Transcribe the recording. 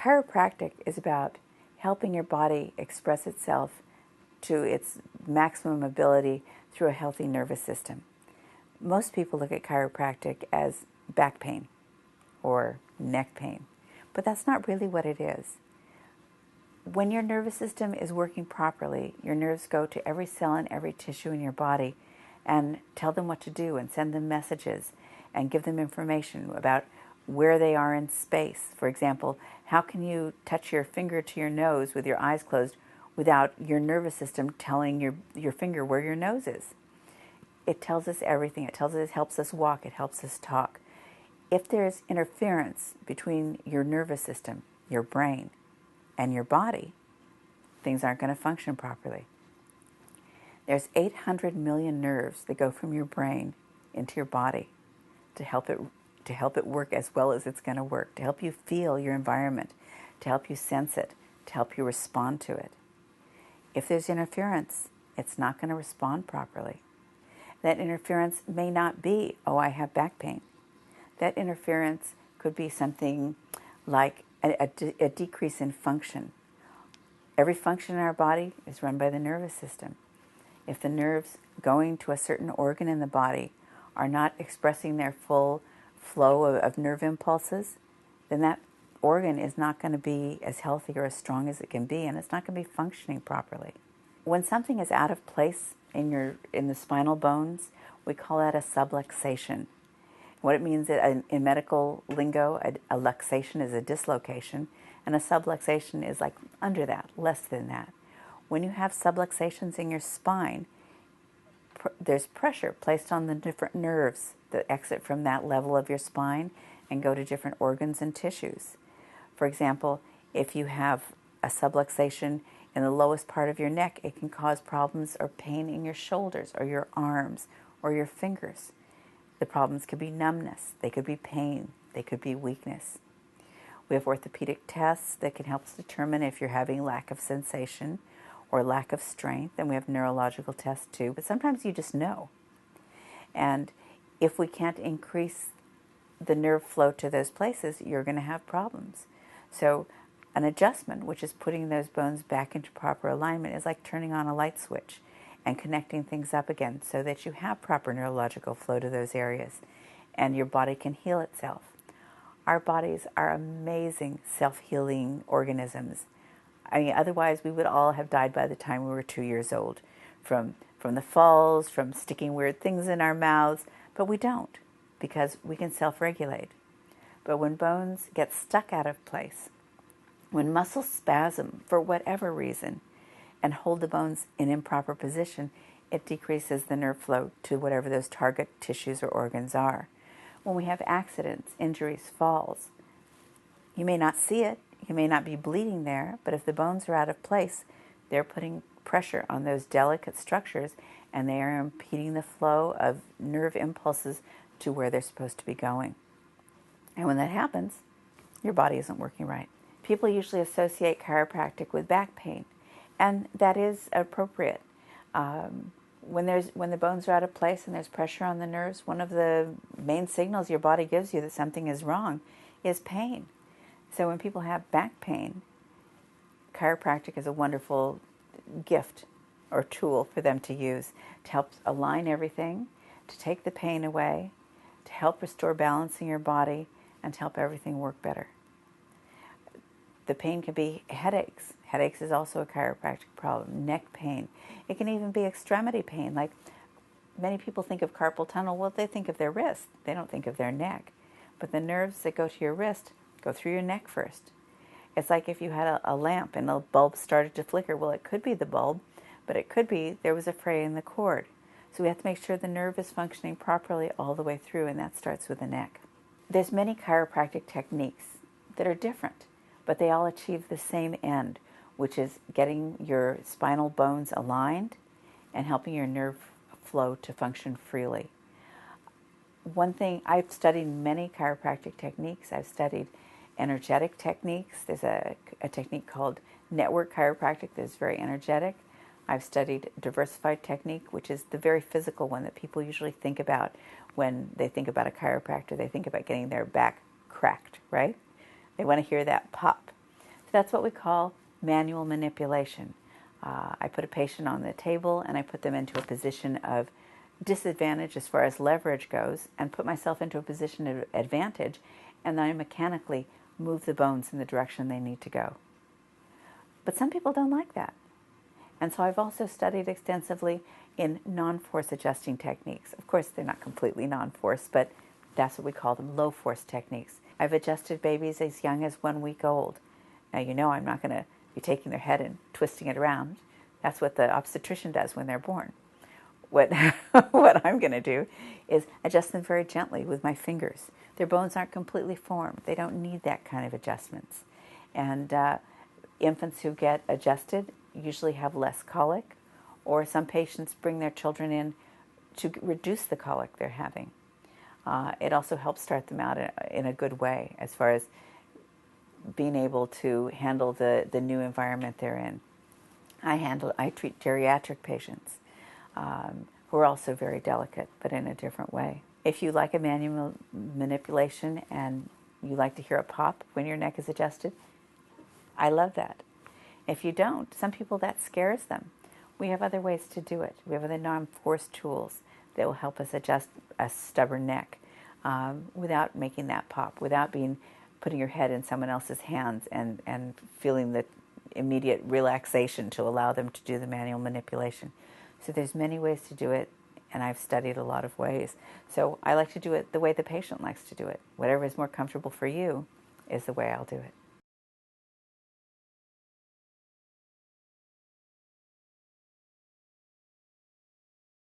Chiropractic is about helping your body express itself to its maximum ability through a healthy nervous system. Most people look at chiropractic as back pain or neck pain, but that's not really what it is. When your nervous system is working properly, your nerves go to every cell and every tissue in your body and tell them what to do and send them messages and give them information about where they are in space. For example, how can you touch your finger to your nose with your eyes closed without your nervous system telling your finger where your nose is? It tells us everything. It tells us, it helps us walk, it helps us talk. If there's interference between your nervous system, your brain, and your body, things aren't going to function properly. There's 800 million nerves that go from your brain into your body to help it work as well as it's going to work, to help you feel your environment, to help you sense it, to help you respond to it. If there's interference, it's not going to respond properly. That interference may not be, oh, I have back pain. That interference could be something like a decrease in function. Every function in our body is run by the nervous system. If the nerves going to a certain organ in the body are not expressing their full flow of nerve impulses, then that organ is not going to be as healthy or as strong as it can be, and it's not going to be functioning properly. When something is out of place in the spinal bones, we call that a subluxation. What it means in medical lingo, a luxation is a dislocation, and a subluxation is like under that, less than that. When you have subluxations in your spine, there's pressure placed on the different nerves that exit from that level of your spine and go to different organs and tissues. For example, if you have a subluxation in the lowest part of your neck, it can cause problems or pain in your shoulders or your arms or your fingers. The problems could be numbness, they could be pain, they could be weakness. We have orthopedic tests that can help us determine if you're having lack of sensation or lack of strength, and we have neurological tests too, but sometimes you just know. And if we can't increase the nerve flow to those places, you're going to have problems. So an adjustment, which is putting those bones back into proper alignment, is like turning on a light switch and connecting things up again so that you have proper neurological flow to those areas and your body can heal itself. Our bodies are amazing self-healing organisms. I mean, otherwise we would all have died by the time we were 2 years old from the falls, from sticking weird things in our mouths, but we don't because we can self-regulate. But when bones get stuck out of place, when muscles spasm for whatever reason and hold the bones in improper position, it decreases the nerve flow to whatever those target tissues or organs are. When we have accidents, injuries, falls, you may not see it, you may not be bleeding there, but if the bones are out of place, they're putting pressure on those delicate structures and they are impeding the flow of nerve impulses to where they're supposed to be going. And when that happens, your body isn't working right. People usually associate chiropractic with back pain, and that is appropriate. When the bones are out of place and there's pressure on the nerves, one of the main signals your body gives you that something is wrong is pain. So when people have back pain, chiropractic is a wonderful gift or tool for them to use to help align everything, to take the pain away, to help restore balance in your body, and to help everything work better. The pain can be headaches. Headaches is also a chiropractic problem. Neck pain. It can even be extremity pain. Like many people think of carpal tunnel. Well, they think of their wrist. They don't think of their neck. But the nerves that go to your wrist go through your neck first. It's like if you had a lamp and the bulb started to flicker. Well, it could be the bulb, but it could be there was a fray in the cord. So we have to make sure the nerve is functioning properly all the way through, and that starts with the neck. There's many chiropractic techniques that are different, but they all achieve the same end, which is getting your spinal bones aligned and helping your nerve flow to function freely. One thing, I've studied many chiropractic techniques. I've studied energetic techniques. There's a technique called network chiropractic that's very energetic. I've studied diversified technique, which is the very physical one that people usually think about when they think about a chiropractor. They think about getting their back cracked, right? They want to hear that pop. That's what we call manual manipulation. I put a patient on the table and I put them into a position of disadvantage as far as leverage goes and put myself into a position of advantage, and then I mechanically move the bones in the direction they need to go. But some people don't like that. And so I've also studied extensively in non-force adjusting techniques. Of course, they're not completely non-force, but that's what we call them, low-force techniques. I've adjusted babies as young as 1 week old. Now, you know I'm not going to be taking their head and twisting it around. That's what the obstetrician does when they're born. What, what I'm going to do is adjust them very gently with my fingers. Their bones aren't completely formed. They don't need that kind of adjustments. And infants who get adjusted usually have less colic, or some patients bring their children in to reduce the colic they're having. It also helps start them out in a good way as far as being able to handle the new environment they're in. I treat geriatric patients who are also very delicate, but in a different way. If you like a manual manipulation and you like to hear a pop when your neck is adjusted, I love that. If you don't, some people that scares them. We have other ways to do it. We have other non-force tools that will help us adjust a stubborn neck without making that pop, without putting your head in someone else's hands and feeling the immediate relaxation to allow them to do the manual manipulation. So there's many ways to do it, and I've studied a lot of ways. So I like to do it the way the patient likes to do it. Whatever is more comfortable for you is the way I'll do it.